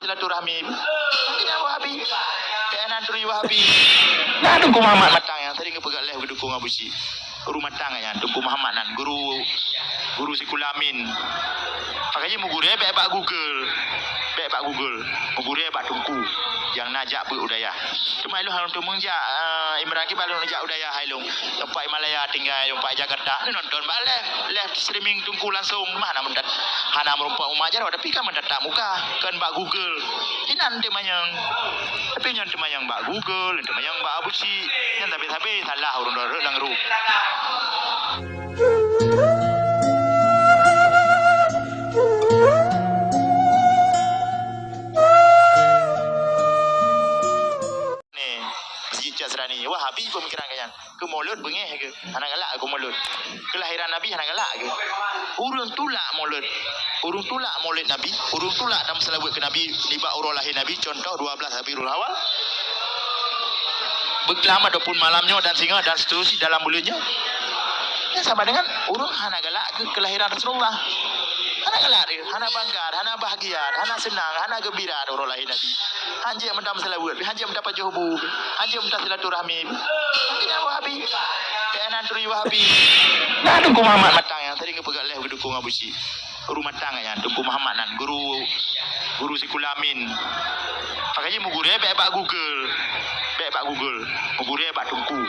silaturahmi. Kita Wahabi. Kanan turi Wahabi. Nah, Tunku Muhammad matang yang tadi ngepegang leh dukung Abu Si. Guru matang ya, Tunku Muhammad nan guru Sikulamin. Pakainya mu guru baik Pak Google. Baik Pak Google. Mu guru Pak Tunku yang najak bu udaya. Cuma lu harus menja Imran ki balu najak udaya hailung. Tempat Himalaya tinggal tempat Jakarta. Ni nonton balik live streaming Tunku langsung mana mendat. Hana merupa umajar tapi kan mendatak muka kan Pak Google. Inan dia mayang. Tapi nyan dia mayang Pak Google, dia mayang Pak Abu Si. Nyan tapi salah urang lang ru. Serani Wahabi pemikiran kalian ke mulut bengeh ke anak galak ke mulut kelahiran Nabi anak galak ke urung tulak mulut Nabi urung tulak dalam selawat ke Nabi libat urang lahir Nabi contoh 12 Rabiul Awal berkelama 20 malamnya dan singa dan seterusnya dalam mulutnya ya, sama dengan urung anak galak ke kelahiran Rasulullah anak galak dia anak bangga anak bahagia anak senang anak gembira urang lahir Nabi Haji yang mendapat selawat, haji yang mendapat juhbu, haji yang mendapat silaturahmi. Kita Wahabi, kanan turi Wahabi. Nah, Tunku Muhammad matang yang tadi ngepegang leh dukung Abu Si. Guru matang ya, Tunku Muhammad nan guru Sikulamin. Pakainya mu guru baik Pak Google. Baik Pak Google, mu guru Pak Tunku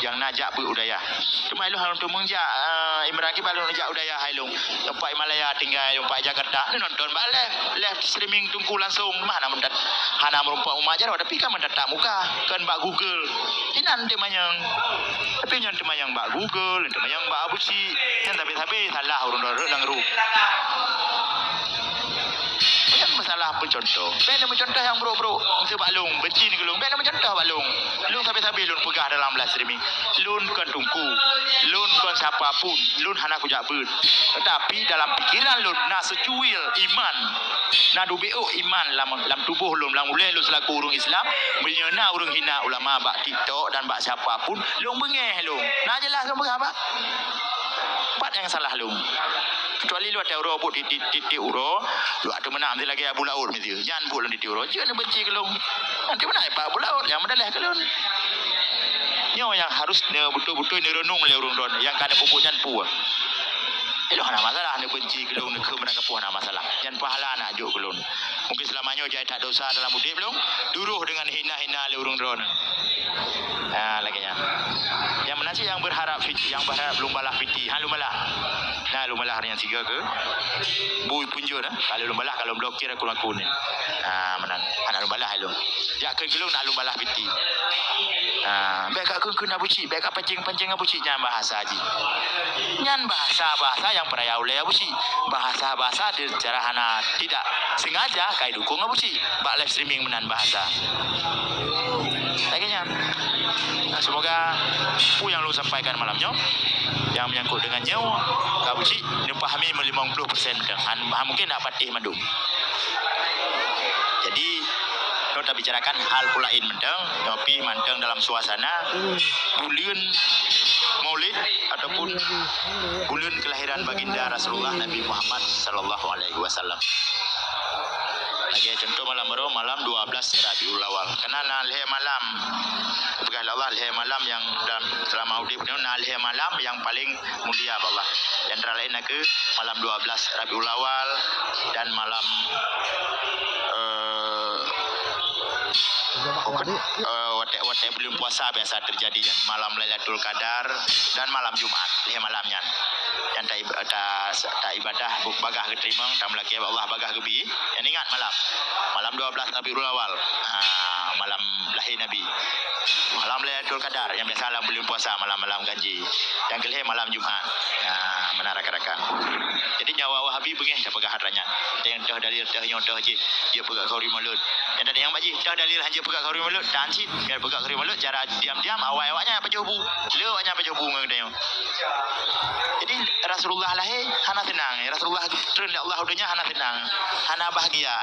yang najak bu udaya. Cuma lu harus menja Imran ki balu najak udaya hailung. Tempat Himalaya tinggal tempat Jakarta. Ni nonton balik live streaming Tunku langsung mana mendat. Hana merupa umajar tapi kan mendatak muka kan Pak Google. Inan dia mayang. Tapi nyan dia mayang Pak Google, dia mayang Pak Abu Si. Nyan tapi salah urang lang ru. Masalah pun contoh. Benda mencontoh yang bro. Mesti Pak Long benci ni gelung. Benda mencontoh Pak Long. Long sampai Long pegah dalam live streaming. Long kan Tunku. Long kan siapapun. Long hana ku jabut. Tetapi dalam pikiran Long nak secuil iman. Nak dubeo iman dalam tubuh Long. Dalam uleh Long selaku urang Islam. Menyena urang hina ulama bak TikTok dan bak siapapun. Long bengeh Long. Nak jelas Long bengah apa? Part yang salah Long. Kecuali lu ada uro di titik uro, lu ada menang dia lagi Abu Laut mesti. Jangan pula di titik uro, jangan benci kelong. Nanti mana Pak Abu Laut yang mendalah kelong. Nyo yang harusnya betul-betul direnung oleh urang don, yang kada pupuknya pu. Itu ada masalah ni benci kelong ni ke menang kepuh ada masalah. Jangan pahala nak juk kelong. Mungkin selamanya jai tak dosa dalam hidup belum. Duruh dengan hina-hina oleh urang don. Laginya. Yang mana sih yang berharap lumbalah fiti. Lumbalah. Nah, lumbalah yang 3 ke. Bui punjo dah. Kalau lumbalah kalau blokir aku ni. Menang. Anak lumbalah hello. Ya ke gelung nak lumbalah fiti. Baik kat kun Abu Si, baik kat pancing Abu Si jangan bahasa haji. Nyan bahasa yang peraya oleh Abu Si. Bahasa secara hana tidak sengaja kai dukung Abu Si. Bak live streaming menan bahasa. Laginya. Semoga apa yang lu sampaikan malamnya yang menyangkut dengan nyawa Abu Si dipahami 50% dan mungkin tak patih mandum. Jadi kita bicarakan hal pulain mendang tapi mandang dalam suasana bulan Maulid ataupun bulan kelahiran baginda Rasulullah Nabi Muhammad sallallahu alaihi wasallam. Lagi contoh malam 12 Rabiul Awal. Karena nalhe malam Bukan Allah leh malam yang dalam selama udip ni leh malam yang paling mulia Allah. Yang antara lain ke malam 12 Rabiul Awal dan malam watak belum puasa biasa terjadi malam Lailatul Qadar dan malam Jumat leh malamnya. Yang tak ibadah bagah keterima tam laki Allah bagah gebi. Yang ingat malam 12 Rabiul Awal. Malam lahir Nabi. Malam Lailatul Qadar yang biasa malam belum puasa malam-malam gaji. Yang kelih malam Jumat. Mana rakan-rakan. Jadi nyawa Wahabi bengih dah pegang hadranya. Yang dah dalil dah nyodah je dia pegang kauri mulut. Yang ada yang baji dah dalil hanya pegang kauri mulut dan cit biar pegang kauri mulut cara diam-diam awak-awaknya apa jobu. Lewatnya apa jobu ngedanya. Jadi Rasulullah lahir hana tenang. Rasulullah turun Allah udahnya hana tenang. Hana bahagia.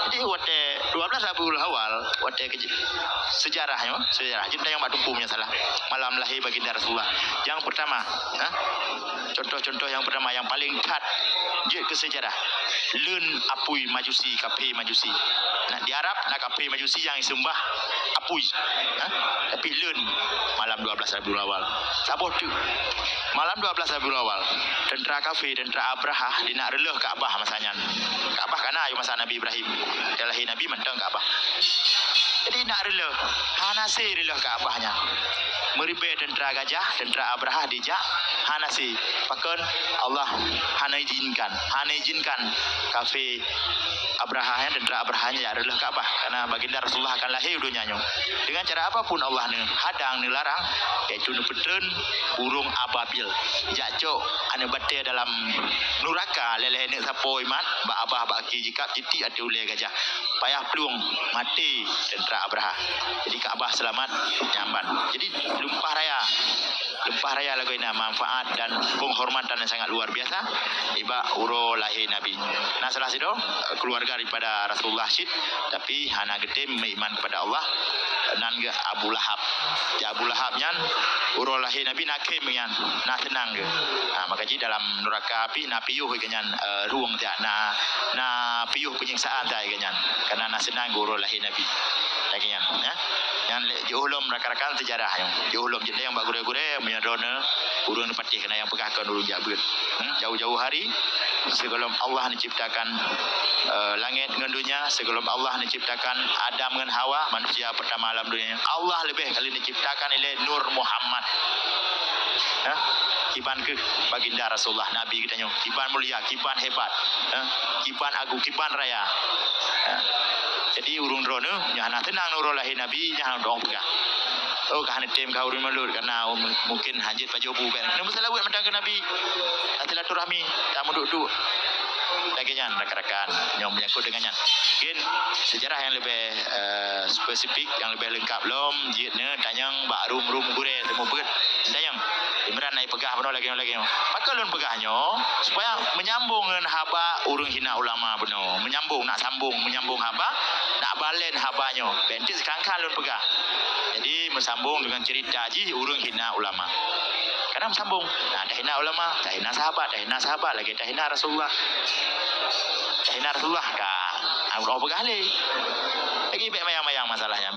Jadi wate 12 Rabiul Awal wate sejarahnya kita yang batumpunya salah. Malam lahir baginda Rasulullah. Yang pertama, contoh-contoh yang pertama yang paling kat je ke sejarah. Leun apui majusi kafe majusi. Nak di Arab nak kafe majusi yang sembah apui. Tapi leun malam 12 Rabiul Awal. Saboh tu. Malam 12 Rabiul Awal, tentera kafir, tentera Abraha dia nak releh Kaabah masanya. Kaabah kana ayo masa Nabi Ibrahim. Dia lahir Nabi mentang Kaabah. Jadi nak releh, hanase releh Kaabahnya. Meribe tentera gajah, tentera Abraha dijak hanase. Pakon Allah hana izinkan kafir Abraha yang tentera Abrahanya ya releh Kaabah karena baginda Rasulullah akan lahir dunianya. Dengan cara apapun Allah ne hadang ne larang iaitu ne petren burung ababil. Jacok ane bate dalam nuraka leleh ne sapo iman ba abah ba aki jikap titik ate ulai gajah. Payah peluang mati tentera Abraha. Jadi Kaabah selamat nyamban. Jadi lumpah raya lagu ini manfaat dan penghormatan yang sangat luar biasa iba uro lahir Nabi. Nah salah sido keluarga daripada Rasulullah Syed tapi hana gede meiman kepada Allah nan ge Abu Lahab. Ya Abu Lahab nyan uro lahir Nabi nakem nyan nah tenang ge. Maka ji dalam neraka api na piyuh ge nyan ruang dia na piyuh penyiksaan dia ge nyan karena na senang uro lahir Nabi. Lagi nyan ya. Yang diulum rakan-rakan sejarah yang diulum jadi yang bak gure-gure menyadona urang patih kena yang pegahkan urang jabut. Jauh-jauh hari sebelum Allah menciptakan langit dengan dunia, sebelum Allah menciptakan Adam dengan Hawa, manusia pertama alam dunia. Allah lebih kali menciptakan oleh Nur Muhammad. Kiban ke baginda Rasulullah Nabi kita nyo. Kiban mulia, kiban hebat. Kiban agung, kiban raya. Jadi urung drone nyana tenang nurul lahir Nabi nyana dong pegah. Oh kahane tem kau urung malur karena mungkin hanjit pajobu ben. Nama salah buat mentang ke Nabi. Silaturahmi tamu duduk. Laginya rakan-rakan yang menyangkut dengannya. Mungkin sejarah yang lebih spesifik, yang lebih lengkap belum jitnya tanyang bak rum gure temu beut. Tanyang Imran naik pegah benar lagi. Pakai lun pegahnya supaya menyambung dengan haba urung hina ulama benar. Nak menyambung haba, nak balen habanya. Bentik sekangkan lun pegah. Jadi bersambung dengan cerita ji urung hina ulama. Karena bersambung. Nah, dah hina ulama, dah hina sahabat lagi dah hina Rasulullah. Dah hina Rasulullah kah? Orang pegah lagi baik mayang-mayang masalahnya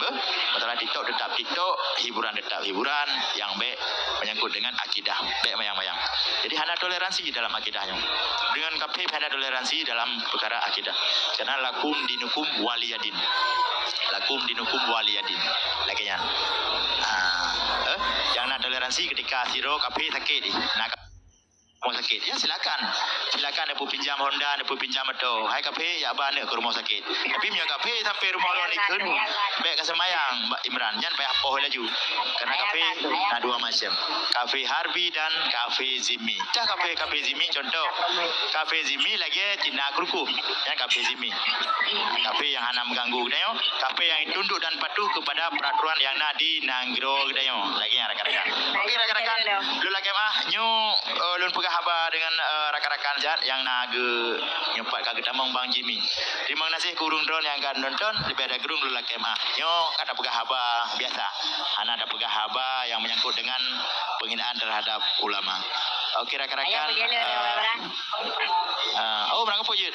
masalah TikTok tetap TikTok, hiburan tetap hiburan, yang baik menyangkut dengan akidah baik mayang-mayang. Jadi hana toleransi dalam akidahnya. Dengan kafir hana toleransi dalam perkara akidah. Karena lakum dinukum waliyadin. Laginya. Yang nak toleransi ketika siro kafir sakit nak mau sakit ya silakan dia pinjam Honda, dia pinjam motor. Hai kafe ya abah ke rumah sakit. Tapi punya kafe sampai rumah orang ikut baik ke semayang Mbak Imran jangan payah poh laju. Karena kafe ada dua macam. Kafe Harbi dan kafe Zimi. Dah kafe Zimi contoh. Kafe Zimi lagi tina kerukup. Yang kafe Zimi. Kafe yang hana mengganggu dayo. Kafe yang tunduk dan patuh kepada peraturan yang nak dinanggro dayo. Lagi yang rakan-rakan. Okey rakan-rakan, lu lagi nyu lun pegah haba dengan rakan-rakan jat yang naga nyempat kagak tamang Bang Jimmy. Terima kasih kurung drone yang akan nonton lebih ada gerung lu lagi nyu kata pegah haba biasa. Hana ada pegah haba yang menyangkut dengan penghinaan terhadap ulama. Okey rakan-rakan. Oh berangkat pojit.